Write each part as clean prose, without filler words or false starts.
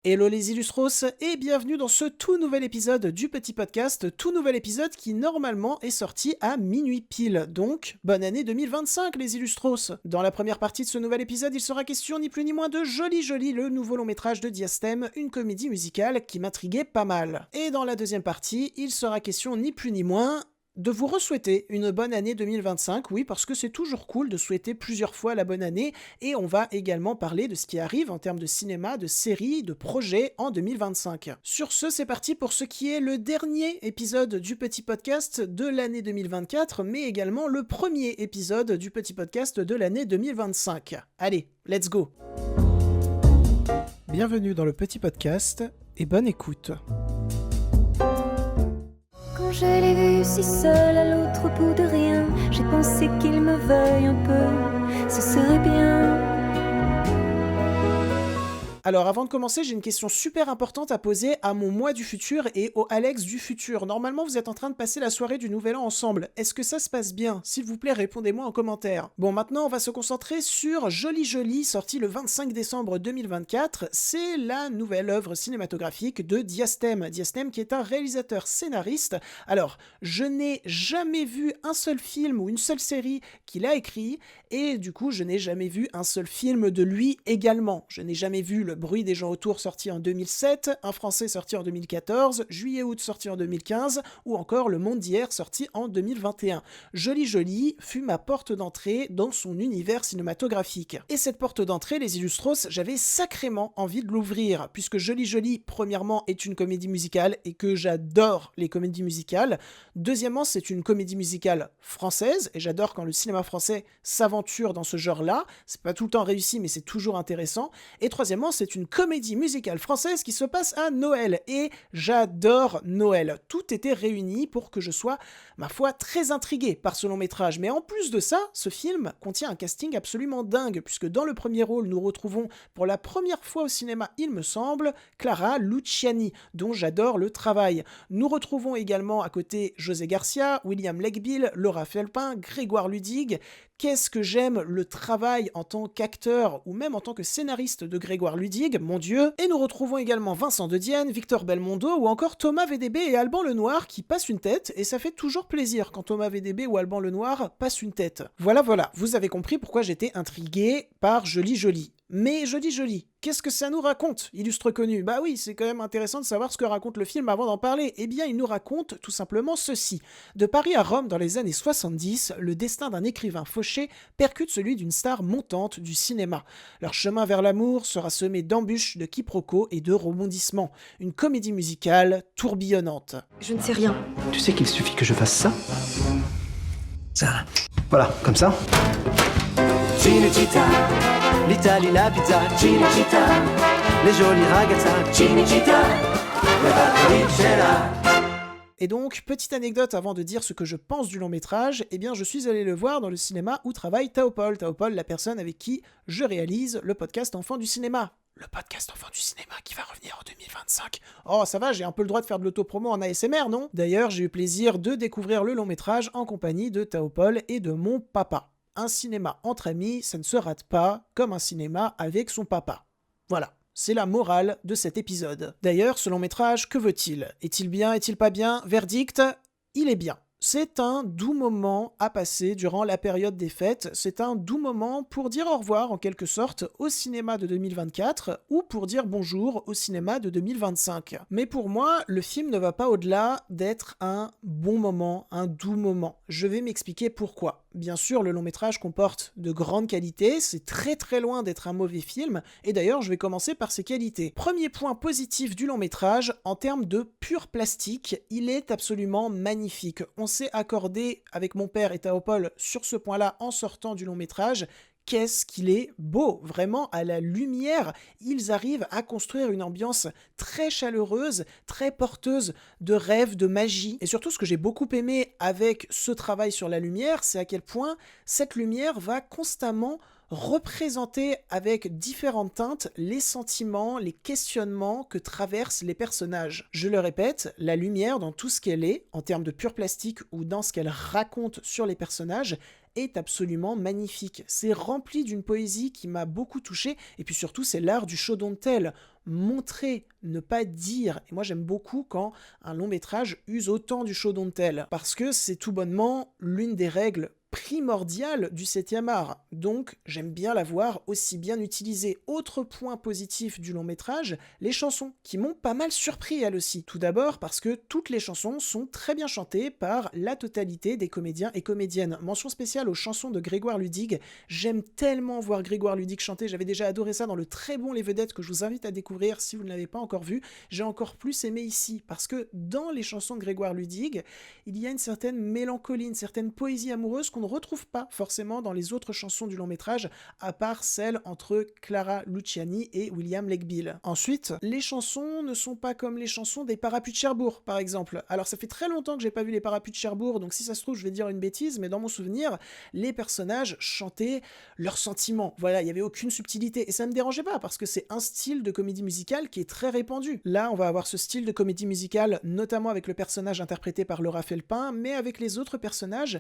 Hello les Illustros et bienvenue dans ce tout nouvel épisode du petit podcast, tout nouvel épisode qui normalement est sorti à minuit pile, donc bonne année 2025 les Illustros. Dans la première partie de ce nouvel épisode, il sera question ni plus ni moins de Joli Joli, le nouveau long métrage de Diastème, une comédie musicale qui m'intriguait pas mal. Et dans la deuxième partie, il sera question ni plus ni moins de vous re-souhaiter une bonne année 2025, oui, parce que c'est toujours cool de souhaiter plusieurs fois la bonne année, et on va également parler de ce qui arrive en termes de cinéma, de séries, de projets en 2025. Sur ce, c'est parti pour ce qui est le dernier épisode du petit podcast de l'année 2024, mais également le premier épisode du petit podcast de l'année 2025. Allez, let's go! Bienvenue dans le petit podcast, et bonne écoute. Quand je l'ai vu si seul à l'autre bout de rien, j'ai pensé qu'il me veuille un peu, ce serait bien. Alors avant de commencer, j'ai une question super importante à poser à mon moi du futur et au Alex du futur. Normalement, vous êtes en train de passer la soirée du Nouvel An ensemble. Est-ce que ça se passe bien? S'il vous plaît, répondez-moi en commentaire. Bon, maintenant, on va se concentrer sur Joli Joli, sorti le 25 décembre 2024. C'est la nouvelle œuvre cinématographique de Diastème. Diastème qui est un réalisateur scénariste. Alors, je n'ai jamais vu un seul film ou une seule série qu'il a écrit, et du coup, je n'ai jamais vu un seul film de lui également. Je n'ai jamais vu Le bruit des gens autour sorti en 2007, Un Français sorti en 2014, Juillet-août sorti en 2015, ou encore Le Monde d'hier sorti en 2021. Joli Joli fut ma porte d'entrée dans son univers cinématographique. Et cette porte d'entrée, les Illustros, j'avais sacrément envie de l'ouvrir, puisque Joli Joli, premièrement, est une comédie musicale, et que j'adore les comédies musicales. Deuxièmement, c'est une comédie musicale française, et j'adore quand le cinéma français s'aventure dans ce genre-là. C'est pas tout le temps réussi, mais c'est toujours intéressant. Et troisièmement, c'est une comédie musicale française qui se passe à Noël, et j'adore Noël. Tout était réuni pour que je sois, ma foi, très intrigué par ce long métrage. Mais en plus de ça, ce film contient un casting absolument dingue, puisque dans le premier rôle, nous retrouvons pour la première fois au cinéma, il me semble, Clara Luciani, dont j'adore le travail. Nous retrouvons également à côté José Garcia, William Legbill, Laura Felpin, Grégoire Ludig. Qu'est-ce que j'aime le travail en tant qu'acteur ou même en tant que scénariste de Grégoire Ludig, mon Dieu. Et nous retrouvons également Vincent De Dienne, Victor Belmondo ou encore Thomas VDB et Alban Lenoir qui passent une tête, et ça fait toujours plaisir quand Thomas VDB ou Alban Lenoir passent une tête. Voilà, vous avez compris pourquoi j'étais intrigué par Joli Joli. Mais Joli Joli, qu'est-ce que ça nous raconte, illustre connu? Bah oui, c'est quand même intéressant de savoir ce que raconte le film avant d'en parler. Eh bien, il nous raconte tout simplement ceci. De Paris à Rome dans les années 70, le destin d'un écrivain fauché percute celui d'une star montante du cinéma. Leur chemin vers l'amour sera semé d'embûches, de quiproquos et de rebondissements. Une comédie musicale tourbillonnante. Je ne sais rien. Tu sais qu'il suffit que je fasse ça. Ça. Voilà, comme ça. Cinecittà, l'Italie, la pizza, Cinecittà, les jolies ragazze, Cinecittà, la batterie. Et donc, petite anecdote avant de dire ce que je pense du long métrage, eh bien je suis allé le voir dans le cinéma où travaille Théopole. Théopole, la personne avec qui je réalise le podcast Enfants du cinéma. Le podcast Enfants du cinéma qui va revenir en 2025. Oh, ça va, j'ai un peu le droit de faire de l'autopromo en ASMR, non? D'ailleurs, j'ai eu plaisir de découvrir le long métrage en compagnie de Théopole et de mon papa. Un cinéma entre amis, ça ne se rate pas comme un cinéma avec son papa. Voilà. C'est la morale de cet épisode. D'ailleurs, ce long métrage, que veut-il? Est-il bien, est-il pas bien? Verdict, il est bien. C'est un doux moment à passer durant la période des fêtes, c'est un doux moment pour dire au revoir en quelque sorte au cinéma de 2024 ou pour dire bonjour au cinéma de 2025. Mais pour moi, le film ne va pas au-delà d'être un bon moment, un doux moment. Je vais m'expliquer pourquoi. Bien sûr, le long métrage comporte de grandes qualités, c'est très très loin d'être un mauvais film, et d'ailleurs je vais commencer par ses qualités. Premier point positif du long métrage, en termes de pur plastique, il est absolument magnifique. On s'est accordé avec mon père et Théopole sur ce point-là en sortant du long métrage. Qu'est-ce qu'il est beau, vraiment à la lumière, ils arrivent à construire une ambiance très chaleureuse, très porteuse de rêves, de magie. Et surtout, ce que j'ai beaucoup aimé avec ce travail sur la lumière, c'est à quel point cette lumière va constamment représenter avec différentes teintes les sentiments, les questionnements que traversent les personnages. Je le répète, la lumière dans tout ce qu'elle est, en termes de pur plastique ou dans ce qu'elle raconte sur les personnages, est absolument magnifique. C'est rempli d'une poésie qui m'a beaucoup touché, et puis surtout c'est l'art du show don't tell. Montrer, ne pas dire. Et moi j'aime beaucoup quand un long métrage use autant du show don't tell, parce que c'est tout bonnement l'une des règles primordiale du 7e art, donc j'aime bien la voir aussi bien utilisée. Autre point positif du long métrage, les chansons, qui m'ont pas mal surpris elles aussi. Tout d'abord parce que toutes les chansons sont très bien chantées par la totalité des comédiens et comédiennes. Mention spéciale aux chansons de Grégoire Ludig, j'aime tellement voir Grégoire Ludig chanter, j'avais déjà adoré ça dans le très bon Les Vedettes que je vous invite à découvrir si vous ne l'avez pas encore vu, j'ai encore plus aimé ici, parce que dans les chansons de Grégoire Ludig, il y a une certaine mélancolie, une certaine poésie amoureuse qu'on ne retrouve pas forcément dans les autres chansons du long métrage, à part celle entre Clara Luciani et William Legbill. Ensuite, les chansons ne sont pas comme les chansons des Parapluies de Cherbourg, par exemple. Alors ça fait très longtemps que j'ai pas vu les Parapluies de Cherbourg, donc si ça se trouve je vais dire une bêtise, mais dans mon souvenir, les personnages chantaient leurs sentiments. Voilà, il y avait aucune subtilité, et ça me dérangeait pas, parce que c'est un style de comédie musicale qui est très répandu. Là, on va avoir ce style de comédie musicale, notamment avec le personnage interprété par Laura Felpin, mais avec les autres personnages,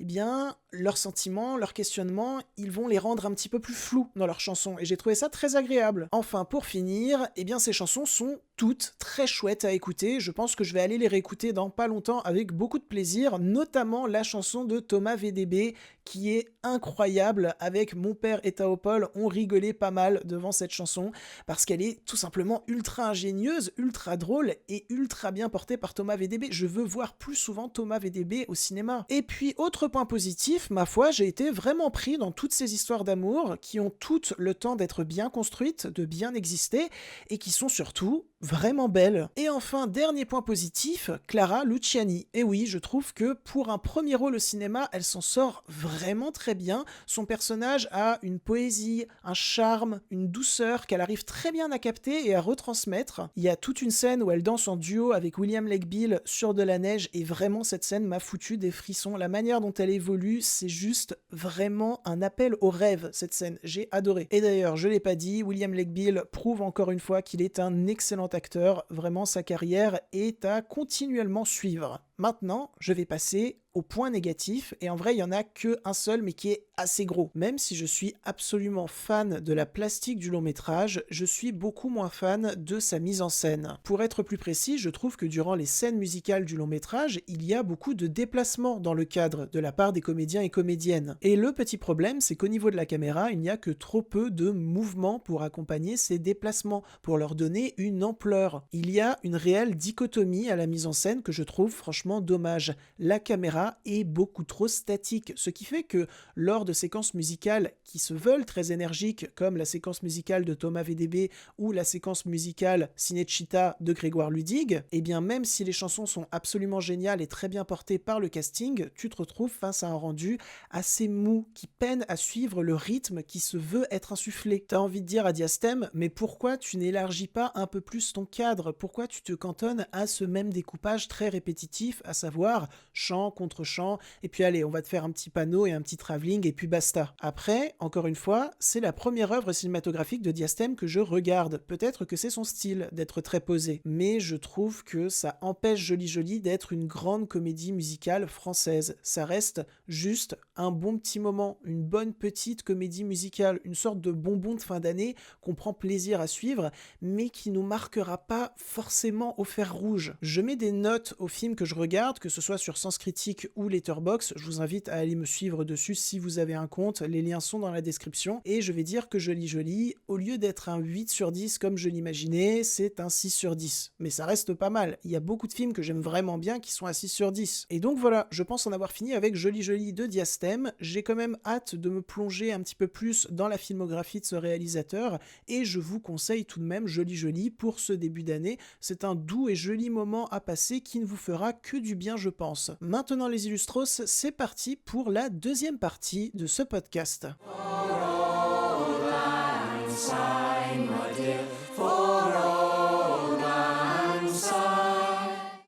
eh bien, leurs sentiments, leurs questionnements, ils vont les rendre un petit peu plus flous dans leurs chansons, et j'ai trouvé ça très agréable. Enfin, pour finir, eh bien ces chansons sont toutes très chouettes à écouter, je pense que je vais aller les réécouter dans pas longtemps avec beaucoup de plaisir, notamment la chanson de Thomas VDB, qui est incroyable. Avec mon père et Taopol, on rigolait pas mal devant cette chanson, parce qu'elle est tout simplement ultra ingénieuse, ultra drôle, et ultra bien portée par Thomas VDB. Je veux voir plus souvent Thomas VDB au cinéma. Et puis, autre point positif, ma foi, j'ai été vraiment pris dans toutes ces histoires d'amour, qui ont toutes le temps d'être bien construites, de bien exister, et qui sont surtout vraiment belle. Et enfin, dernier point positif, Clara Luciani. Et oui, je trouve que pour un premier rôle au cinéma, elle s'en sort vraiment très bien. Son personnage a une poésie, un charme, une douceur qu'elle arrive très bien à capter et à retransmettre. Il y a toute une scène où elle danse en duo avec William Legbill sur de la neige, et vraiment cette scène m'a foutu des frissons. La manière dont elle évolue, c'est juste vraiment un appel au rêve, cette scène. J'ai adoré. Et d'ailleurs, je l'ai pas dit, William Legbill prouve encore une fois qu'il est un excellent acteur, vraiment sa carrière est à continuellement suivre. Maintenant, je vais passer au point négatif, et en vrai, il y en a qu'un seul, mais qui est assez gros. Même si je suis absolument fan de la plastique du long métrage, je suis beaucoup moins fan de sa mise en scène. Pour être plus précis, je trouve que durant les scènes musicales du long métrage, il y a beaucoup de déplacements dans le cadre de la part des comédiens et comédiennes. Et le petit problème, c'est qu'au niveau de la caméra, il n'y a que trop peu de mouvements pour accompagner ces déplacements, pour leur donner une ampleur. Il y a une réelle dichotomie à la mise en scène que je trouve franchement dommage. La caméra est beaucoup trop statique, ce qui fait que lors de séquences musicales qui se veulent très énergiques, comme la séquence musicale de Thomas VDB ou la séquence musicale Cinecittà de Grégoire Ludig, et bien même si les chansons sont absolument géniales et très bien portées par le casting, tu te retrouves face à un rendu assez mou, qui peine à suivre le rythme qui se veut être insufflé. T'as envie de dire à Diastème, mais pourquoi tu n'élargis pas un peu plus ton cadre? Pourquoi tu te cantonnes à ce même découpage très répétitif, à savoir chant contre chant, et puis allez, on va te faire un petit panneau et un petit travelling, et puis basta. Après, encore une fois, c'est la première œuvre cinématographique de Diastème que je regarde. Peut-être que c'est son style d'être très posé, mais je trouve que ça empêche Joli Joli d'être une grande comédie musicale française. Ça reste juste un bon petit moment, une bonne petite comédie musicale, une sorte de bonbon de fin d'année qu'on prend plaisir à suivre, mais qui nous marquera pas forcément au fer rouge. Je mets des notes aux films que je regarde, que ce soit sur Sens Critique ou Letterboxd, je vous invite à aller me suivre dessus si vous avez un compte, les liens sont dans la description, et je vais dire que Joli Joli, au lieu d'être un 8 sur 10 comme je l'imaginais, c'est un 6 sur 10. Mais ça reste pas mal, il y a beaucoup de films que j'aime vraiment bien qui sont à 6 sur 10. Et donc voilà, je pense en avoir fini avec Joli Joli de Diastème, j'ai quand même hâte de me plonger un petit peu plus dans la filmographie de ce réalisateur, et je vous conseille tout de même Joli Joli pour ce début d'année, c'est un doux et joli moment à passer qui ne vous fera que du bien je pense. Maintenant les Illustros, c'est parti pour la deuxième partie de ce podcast.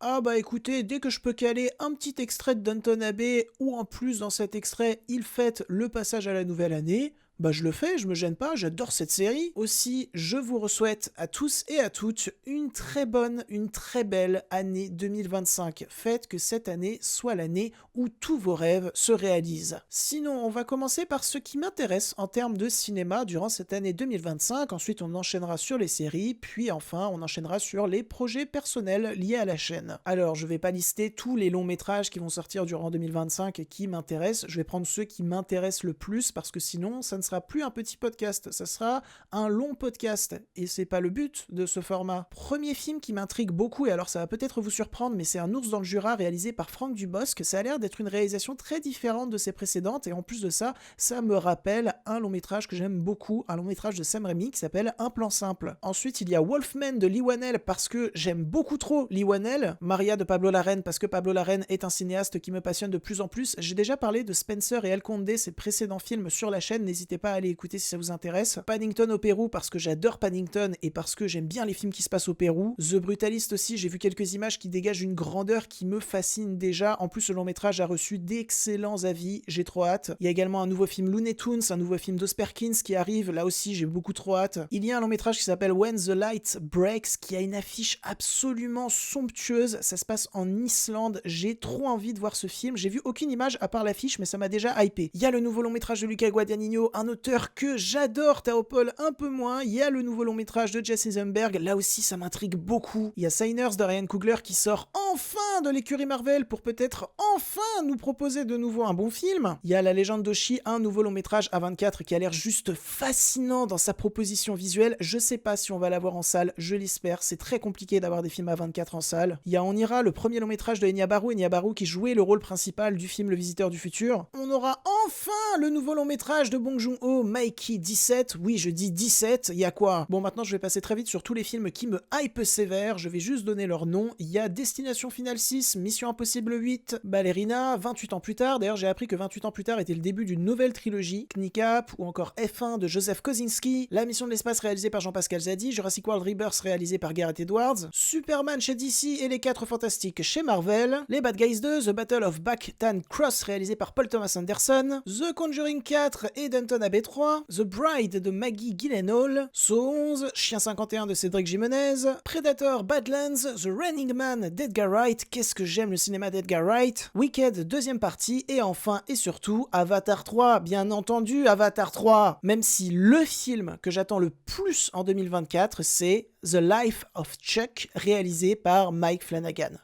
Ah bah écoutez, dès que je peux caler un petit extrait de Downton Abbey, où en plus dans cet extrait, il fête le passage à la nouvelle année, bah je le fais, je me gêne pas, j'adore cette série. Aussi, je vous souhaite à tous et à toutes une très bonne, une très belle année 2025. Faites que cette année soit l'année où tous vos rêves se réalisent. Sinon, on va commencer par ce qui m'intéresse en termes de cinéma durant cette année 2025. Ensuite, on enchaînera sur les séries, puis enfin, on enchaînera sur les projets personnels liés à la chaîne. Alors, je vais pas lister tous les longs métrages qui vont sortir durant 2025 et qui m'intéressent. Je vais prendre ceux qui m'intéressent le plus parce que sinon, ça ne sera plus un petit podcast, ça sera un long podcast. Et c'est pas le but de ce format. Premier film qui m'intrigue beaucoup, et alors ça va peut-être vous surprendre, mais c'est Un ours dans le Jura réalisé par Franck Dubosc. Ça a l'air d'être une réalisation très différente de ses précédentes, et en plus de ça, ça me rappelle un long métrage que j'aime beaucoup, un long métrage de Sam Raimi qui s'appelle Un plan simple. Ensuite, il y a Wolfman de Lee Whannell parce que j'aime beaucoup trop Lee Whannell, Maria de Pablo Larraín parce que Pablo Larraín est un cinéaste qui me passionne de plus en plus. J'ai déjà parlé de Spencer et El Conde, ses précédents films sur la chaîne, n'hésitez pas à aller écouter si ça vous intéresse. Paddington au Pérou parce que j'adore Paddington et parce que j'aime bien les films qui se passent au Pérou. The Brutalist aussi, j'ai vu quelques images qui dégagent une grandeur qui me fascine déjà. En plus, ce long métrage a reçu d'excellents avis, j'ai trop hâte. Il y a également un nouveau film Looney Tunes, un nouveau film d'Os Perkins qui arrive, là aussi j'ai beaucoup trop hâte. Il y a un long métrage qui s'appelle When the Light Breaks qui a une affiche absolument somptueuse, ça se passe en Islande, j'ai trop envie de voir ce film, j'ai vu aucune image à part l'affiche mais ça m'a déjà hypé. Il y a le nouveau long métrage de Luca Guadagnino, un auteur que j'adore, Théophile un peu moins. Il y a le nouveau long métrage de Jesse Eisenberg, là aussi ça m'intrigue beaucoup. Il y a Signers de Ryan Coogler qui sort enfin de l'écurie Marvel pour peut-être enfin nous proposer de nouveau un bon film. Il y a La Légende d'Oshi, un nouveau long métrage A24 qui a l'air juste fascinant dans sa proposition visuelle. Je sais pas si on va l'avoir en salle, je l'espère, c'est très compliqué d'avoir des films A24 en salle. Il y a On Ira, le premier long métrage de Enya Barou qui jouait le rôle principal du film Le Visiteur du Futur. On aura enfin le nouveau long métrage de Bong Joon-ho, Mikey 17, oui je dis 17, il y a quoi? Bon maintenant je vais passer très vite sur tous les films qui me hype sévère, je vais juste donner leur nom. Il y a Destination Finale 6, Mission Impossible 8, Ballerina, 28 ans plus tard, d'ailleurs j'ai appris que 28 ans plus tard était le début d'une nouvelle trilogie, Kneecap ou encore F1 de Joseph Kosinski, La Mission de l'espace réalisée par Jean-Pascal Zadi, Jurassic World Rebirth réalisé par Gareth Edwards, Superman chez DC et Les 4 Fantastiques chez Marvel, Les Bad Guys 2, The Battle of Back-Tan Cross réalisé par Paul Thomas Anderson, The Conjuring 4 et Downton Abbey 3, The Bride de Maggie Gyllenhaal, Saw 11, Chien 51 de Cédric Jimenez, Predator Badlands, The Running Man d'Edgar Wright, qu'est-ce que j'aime le cinéma d'Edgar Wright, Wicked deuxième partie et enfin et surtout Avatar 3, bien entendu Avatar 3, même si le film que j'attends le plus en 2024 c'est The Life of Chuck réalisé par Mike Flanagan.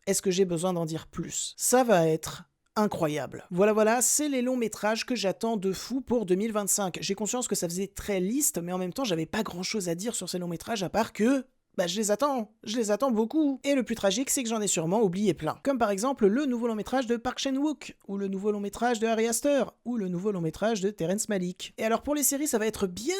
Est-ce que j'ai besoin d'en dire plus? Ça va être incroyable. Voilà, c'est les longs métrages que j'attends de fou pour 2025. J'ai conscience que ça faisait très liste, mais en même temps, j'avais pas grand chose à dire sur ces longs métrages à part que je les attends beaucoup. Et le plus tragique, c'est que j'en ai sûrement oublié plein. Comme par exemple le nouveau long métrage de Park Chan-wook, ou le nouveau long métrage de Ari Aster, ou le nouveau long métrage de Terrence Malick. Et alors pour les séries, ça va être bien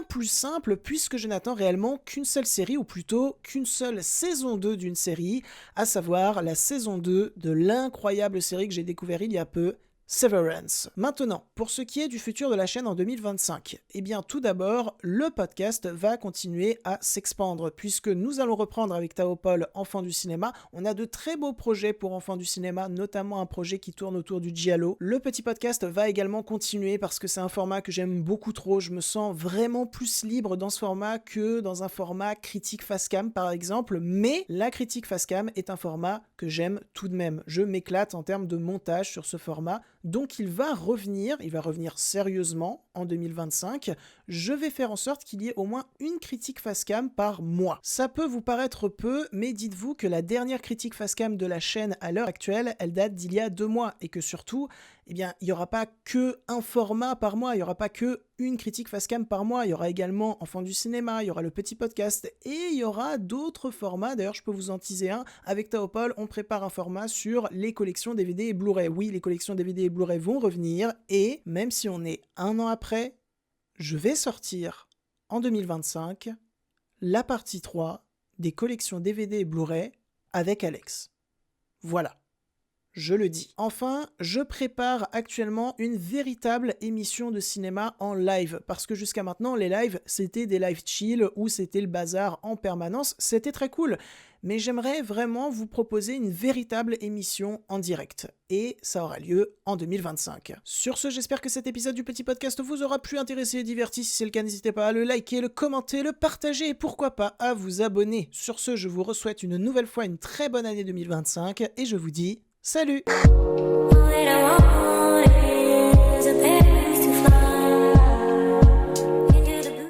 plus simple, puisque je n'attends réellement qu'une seule série, ou plutôt qu'une seule saison 2 d'une série, à savoir la saison 2 de l'incroyable série que j'ai découvert il y a peu, Severance. Maintenant, pour ce qui est du futur de la chaîne en 2025, eh bien tout d'abord, le podcast va continuer à s'expandre, puisque nous allons reprendre avec Théophile Enfants du cinéma. On a de très beaux projets pour Enfants du cinéma, notamment un projet qui tourne autour du giallo. Le petit podcast va également continuer parce que c'est un format que j'aime beaucoup trop. Je me sens vraiment plus libre dans ce format que dans un format critique face cam par exemple, mais la critique face cam est un format que j'aime tout de même. Je m'éclate en termes de montage sur ce format. Donc il va revenir sérieusement en 2025. Je vais faire en sorte qu'il y ait au moins une critique face cam par mois. Ça peut vous paraître peu, mais dites-vous que la dernière critique face cam de la chaîne à l'heure actuelle, elle date d'il y a 2 mois et que surtout, eh bien, il n'y aura pas que un format par mois, il n'y aura pas que une critique face cam par mois, il y aura également Enfants du cinéma, il y aura le petit podcast et il y aura d'autres formats. D'ailleurs, je peux vous en teaser un. Avec Théophile, on prépare un format sur les collections DVD et Blu-ray. Oui, les collections DVD et Blu-ray vont revenir et même si on est 1 an après, je vais sortir en 2025 la partie 3 des collections DVD et Blu-ray avec Alex. Voilà. je le dis. Enfin, je prépare actuellement une véritable émission de cinéma en live, parce que jusqu'à maintenant, les lives, c'était des lives chill, où c'était le bazar en permanence, c'était très cool. Mais j'aimerais vraiment vous proposer une véritable émission en direct. Et ça aura lieu en 2025. Sur ce, j'espère que cet épisode du petit podcast vous aura plu, intéressé et diverti. Si c'est le cas, n'hésitez pas à le liker, le commenter, le partager et pourquoi pas à vous abonner. Sur ce, je vous souhaite une nouvelle fois une très bonne année 2025 et je vous dis salut!